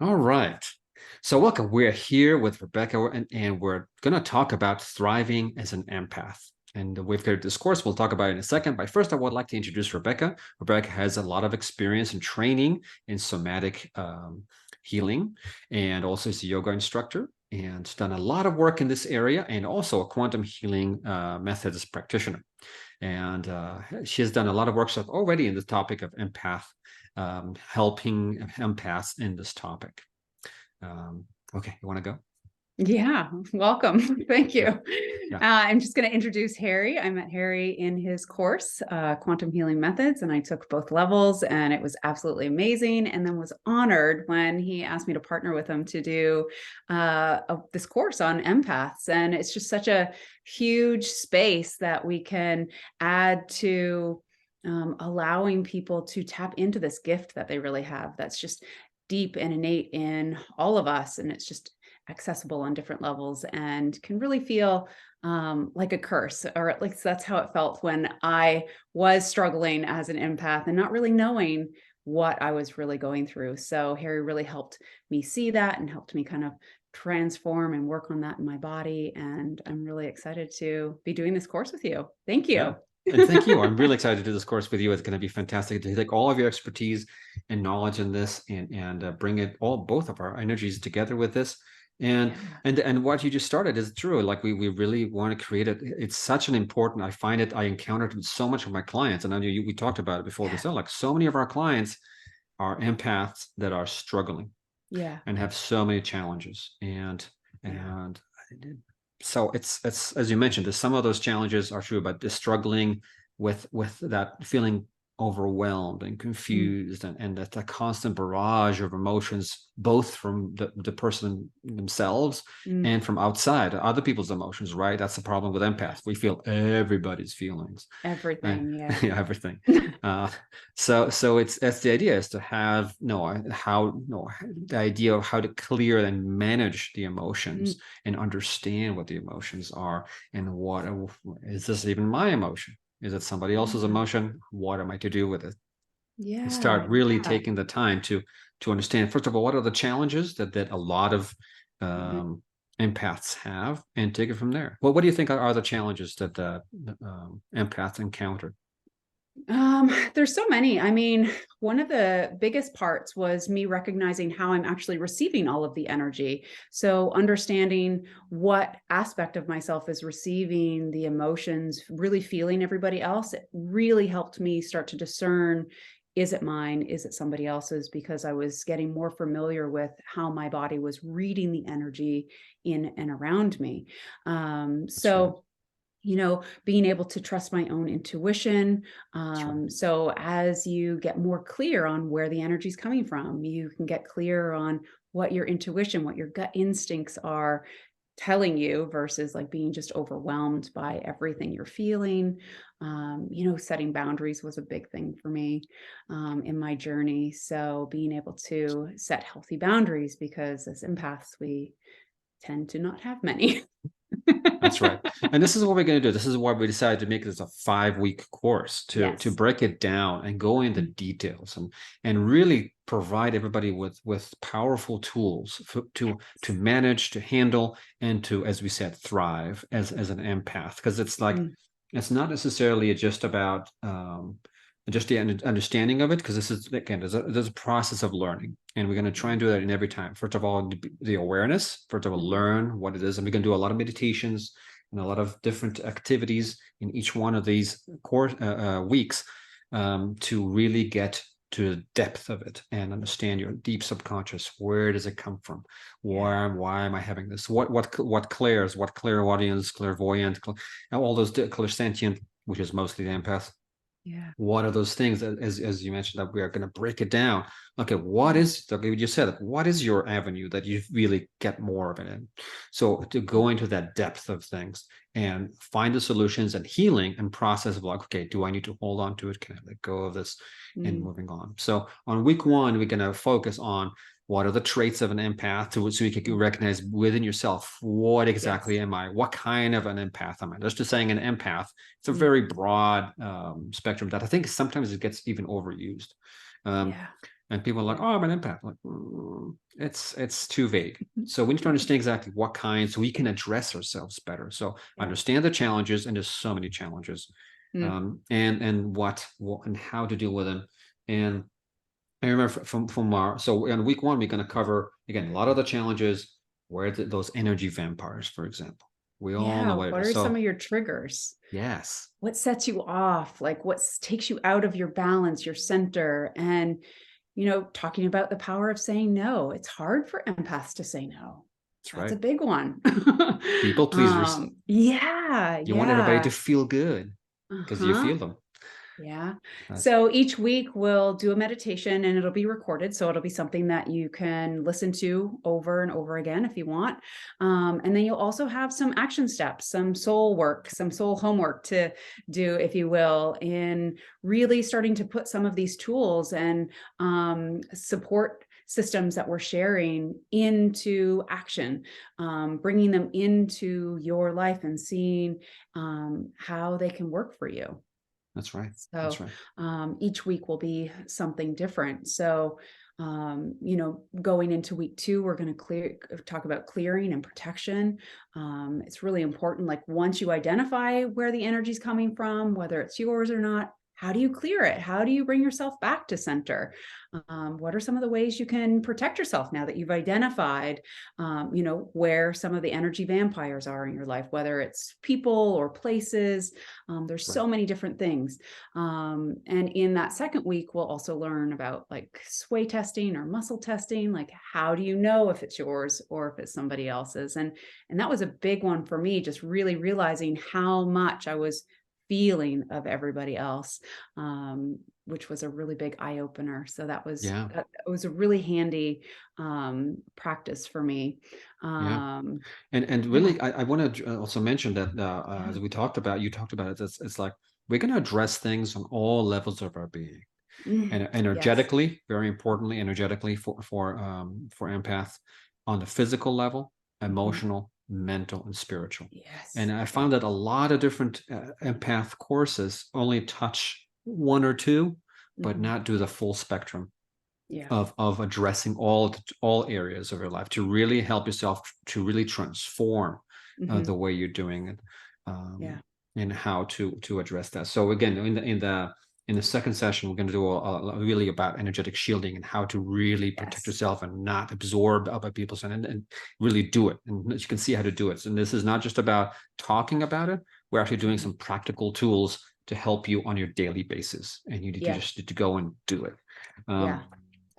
All right. So welcome. We're here with Rebecca, and we're going to talk about thriving as an empath. And we've got this course we'll talk about in a second. But first, I would like to introduce Rebecca. Rebecca has a lot of experience and training in somatic healing, and also is a yoga instructor and done a lot of work in this area, and also a quantum healing methods practitioner. And she has done a lot of workshops already in the topic of empath, helping empaths in this topic. Okay, you want to go? Yeah, welcome. Thank you. Yeah, yeah. I'm just going to introduce Harry. I met Harry in his course, Quantum Healing Methods, and I took both levels, and it was absolutely amazing. And then was honored when he asked me to partner with him to do this course on empaths. And it's just such a huge space that we can add to allowing people to tap into this gift that they really have. That's just deep and innate in all of us, and it's just accessible on different levels and can really feel like a curse, or at least that's how it felt when I was struggling as an empath and not really knowing what I was really going through. So Harry really helped me see that and helped me kind of transform and work on that in my body. And I'm really excited to be doing this course with you. Thank Yeah. you. And thank you. I'm really excited to do this course with you. It's going to be fantastic to take all of your expertise and knowledge in this and bring it all, both of our energies together with this. And Yeah. and what you just started is true. Like we really want to create it. It's such an important. I find it. I encountered it so much with my clients, and I know we talked about it before Yeah. this. Like so many of our clients are empaths that are struggling Yeah. and have so many challenges, Yeah. and so it's as you mentioned, some of those challenges are true, but the struggling with that feeling overwhelmed and Mm, confused, and that's a constant barrage of emotions, both from the person themselves mm. and from outside other people's emotions, right? That's the problem with empaths. We Yes. feel everybody's feelings, right? Everything. Yeah. Yeah, everything. uh so it's that's the idea, is to have the idea of how to clear and manage the Mm, emotions and understand what the emotions are, and what is this even my emotion? Is it somebody else's yeah. emotion? What am I to do with it? And Yeah. start really Yeah. taking the time to understand, first of all, what are the challenges that a lot of Mhm. empaths have, and take it from there. Well, what do you think are the challenges that the empaths encounter? There's so many. I mean, one of the biggest parts was me recognizing how I'm actually receiving all of the energy. So, understanding what aspect of myself is receiving the emotions, really feeling everybody else, it really helped me start to discern, is it mine? Is it somebody else's? Because I was getting more familiar with how my body was reading the energy in and around me. That's right. So, being able to trust my own intuition. That's right. So as you get more clear on where the energy is coming from, you can get clear on what your intuition, what your gut instincts are telling you versus like being just overwhelmed by everything you're feeling. Setting boundaries was a big thing for me in my journey. So being able to set healthy boundaries, because as empaths, we tend to not have many. That's right. And this is what we're going to do. This is why we decided to make this a 5-week course, to Yes. break it down and go into Mm, details, and really provide everybody with powerful tools to yes. manage, to handle, and to, as we said, thrive as an empath. Because it's like, Mm, it's not necessarily just about just the understanding of it, because this is, again, there's a process of learning, and we're going to try and yeah. do that in every time. First of all, the awareness, first of all, Mhm. learn what it is, and we're going to do a lot of meditations and a lot of different activities in each one of these weeks, to really get to the depth of it and understand your deep subconscious. Where does it come from? Yeah. Why am I having this? What clairs, what clairaudience, clairvoyant, all those clairsentient, which is mostly the empath. Yeah. What are those things that, as you mentioned, that we are going to break it down? Okay, what Yeah. is, like you said, what is your avenue that you really get more of it in? So to go into that depth of things and find the solutions and healing and process of, like, okay, do I need to hold on to it? Can I let go of this? And Mm, moving on. So on week one, we're going to focus on what are the traits of an empath, so you can mm. recognize within yourself, what exactly Yes. am I? What kind of an empath am I? Just to saying an empath, it's a Mm, very broad spectrum that I think sometimes it gets even overused. Um, yeah. and people are like, Yeah. oh, I'm an empath. Like, it's too vague. So we need to understand exactly what kind, so we can address ourselves better. So Yeah. understand the challenges, and there's so many challenges, Mm. and what and how to deal with them. And I remember from our, so in week one, we're going to cover again a lot of the challenges. Where those energy vampires, for example, we all know Yeah. what it What is. are some So of your triggers? yes, What sets you off? Like what takes you out of your balance, your center? And, talking about the power of saying no. It's hard for empaths to say no. that's That's a right. big one. People pleasers. Yeah, You want everybody to yeah. feel good because you Uh-huh. feel them. Yeah. That's So each week we'll do a meditation and it'll be recorded. So it'll be something that you can listen to over and over again if you want. And then you'll also have some action steps, some soul work, some soul homework to do, if you will, in really starting to put some of these tools and support systems that we're sharing into action, bringing them into your life and seeing how they can work for you. that's right. That's So right. each week will be something different. So, going into week two, we're going to talk about clearing and protection. It's really important. Like once you identify where the energy is coming from, whether it's yours or not, how do you clear it? How do you bring yourself back to center? What are some of the ways you can protect yourself now that you've identified, where some of the energy vampires are in your life, whether it's people or places? There's Right. so many different things. And in that second week, we'll also learn about like sway testing or muscle testing. Like, how do you know if it's yours or if it's somebody else's? And that was a big one for me, just really realizing how much I was feeling of everybody else, which was a really big eye opener. So Yeah. that was a really handy practice for me. Yeah. Um, And yeah. really, I want to also mention that Yeah. as we talked about, you talked about it. It's like we're going to address things on all levels of our being, Mm, and yes. energetically, very importantly, energetically for empath, on the physical level, Mhm. emotional, mental, and spiritual. Yes. And I Yeah. found that a lot of different empath courses only touch one or two, but Mhm. not do the full spectrum Yeah. of addressing all areas of your life to really help yourself to really transform the Mhm. way you're doing it, Yeah. and how to address that. So again, in the second session, we're going to do really about energetic shielding and how to really protect Yes. yourself and not absorb other people's, and really do it. And you can see how to do it. And this is not just about talking about it. We're actually doing Mhm. some practical tools to help you on your daily basis, and you Yeah. just need to go and do it. Yeah. Um,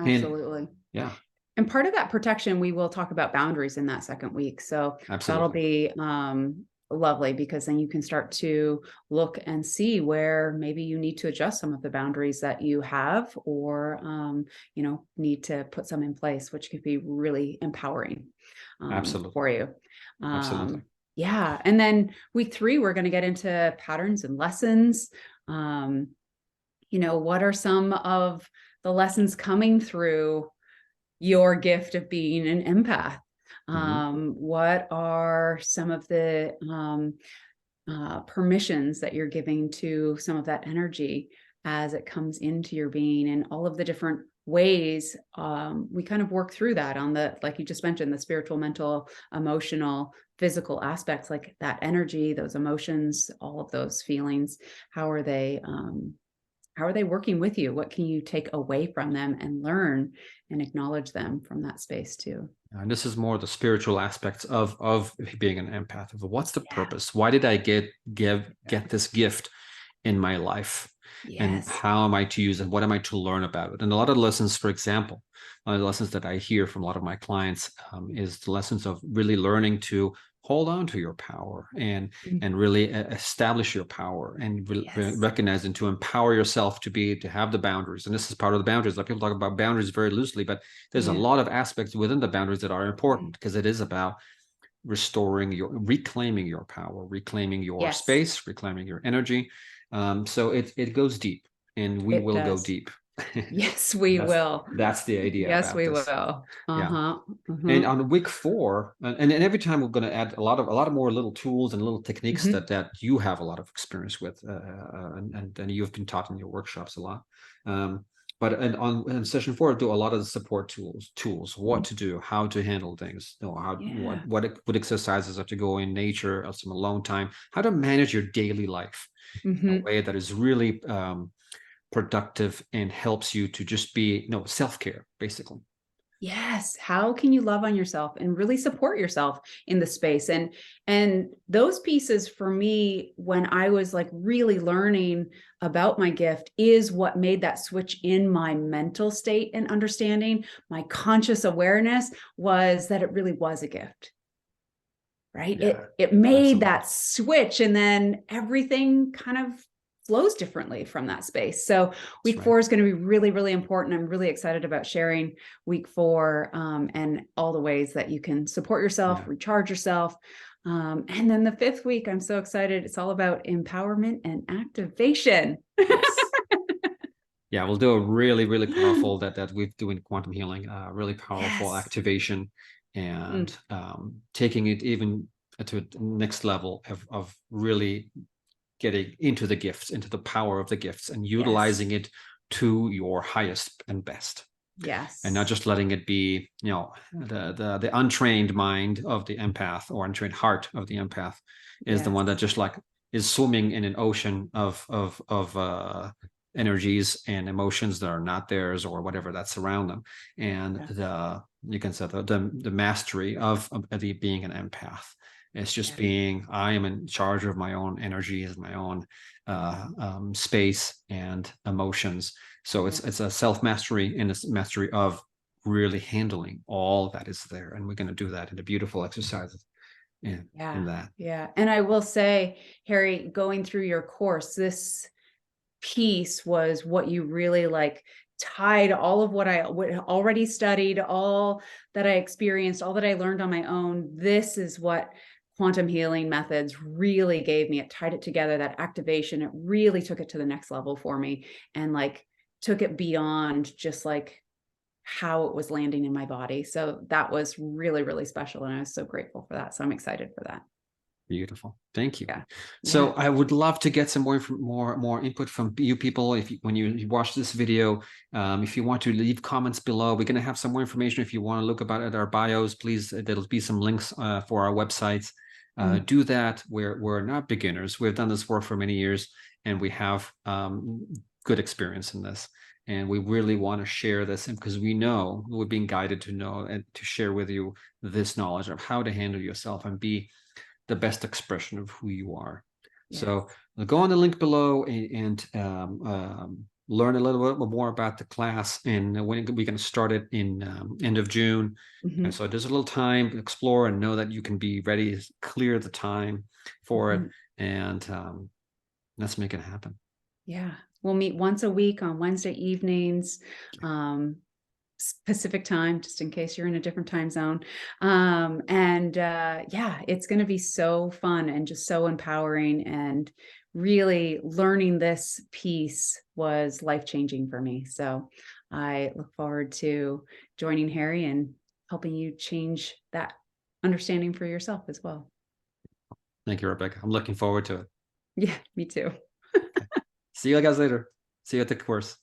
and Absolutely. yeah, And part of that protection, we will talk about boundaries in that second week. So that'll absolutely. be lovely because then you can start to look and see where maybe you need to adjust some of the boundaries that you have, or need to put some in place, which could be really empowering Absolutely. for you. Absolutely. Yeah. And then week three, we're going to get into patterns and lessons. Um, what are some of the lessons coming through your gift of being an empath? Hmm. What are some of the permissions that you're giving to some of that energy as it comes into your being, and all of the different ways we kind of work through that on the, like you just mentioned, the spiritual, mental, emotional, physical aspects, like that energy, those emotions, all of those feelings. How are they working with you? What can you take away from them and learn and acknowledge them from that space too? And this is more the spiritual aspects of being an empath. Of what's the Yeah. purpose? Why did I get this gift in my life? And Yes. how am I to use it? What am I to learn about it? And a lot of lessons, for example, one of the lessons that I hear from a lot of my clients, is the lessons of really learning to hold on to your power, Mm. and really establish your power, and Yes. recognize and to empower yourself to have the boundaries. And this is part of the boundaries. Like people talk about boundaries very loosely, but there's a Yeah. lot of aspects within the boundaries that are important, Mhm. because it is about reclaiming your power, reclaiming your Yes. space, reclaiming your energy. So it goes deep, and we It will go does. deep. Yes, we that's will. that's the idea Yes, about we this. will. Yeah. Uh-huh. And Uh-huh. on week four, and every time we're going to add a lot of more little tools and little techniques Hmm. that you have a lot of experience with, and you've been taught in your workshops a lot. Um, But in session 4, do a lot of the support tools, what to do, how to handle things, how Yeah. what exercises have to go in nature, or some alone time, how to manage your daily life in a Hmm. way that is really productive and helps you to just be, self-care, basically. Yes. How can you love on yourself and really support yourself in the space? And those pieces for me, when I was like really learning about my gift, is what made that switch in my mental state and understanding. My conscious awareness was that it really was a gift. Right. Yeah, It made absolutely. that switch, and then everything kind of flows differently from that space. So That's week right. 4 is going to be really, really important. I'm really excited about sharing week 4, and all the ways that you can support yourself, Yeah. recharge yourself. And then the 5th week, I'm so excited. It's all about empowerment and activation. Yes. Yeah, we'll do a really, really powerful that we're doing quantum healing, really powerful Yes. activation, Mm, and taking it even to the next level of really getting into the gifts, into the power of the gifts, and yes. utilizing it to your highest and best, and not Yes. just letting it be, the untrained mind of the empath, or untrained heart of the empath, is the one that Yes. just like is swimming in an ocean of energies and emotions that are not theirs, or whatever that's around them. And Yeah. you can say the mastery of the being an empath. It's just Yeah. being, I am in charge of my own energies, my own space and emotions. So Yeah. it's a self mastery and a mastery of really handling all that is there, and we're going to do that in a beautiful exercises in Yeah. that. Yeah. And I will say, Harry, going through your course, this piece was what you really like tied all of what I already studied, all that I experienced, all that I learned on my own. This is what quantum healing methods really gave me. It tied it together, that activation. It really took it to the next level for me, and like took it beyond just like how it was landing in my body. So that was really, really special. And I was so grateful for that. So I'm excited for that. Beautiful. Thank you. Yeah. So Yeah. I would love to get some more input from you people. If you, when you watch this video, if you want to leave comments below, we're going to have some more information. If you want to look about it at our bios, please, there'll be some links for our websites. Mm. Do that. We're not beginners. We've done this work for many years, and we have good experience in this. And we really want to share this, because we know we're being guided to know and to share with you this knowledge of how to handle yourself and be the best expression of who you are. Yes. So go on the link below and learn a little bit more about the class. And when we're going to start it in end of June. And Mhm. so there's a little time to explore and know that you can be ready, clear the time for it. Mhm. And let's make it happen. Yeah. We'll meet once a week on Wednesday evenings, um, Pacific time, just in case you're in a different time zone. And yeah, it's going to be so fun and just so empowering. And really learning this piece was life changing for me. So I look forward to joining Harry and helping you change that understanding for yourself as well. Thank you, Rebecca. I'm looking forward to it. Yeah, me too. Okay. See you guys later. See you at the course.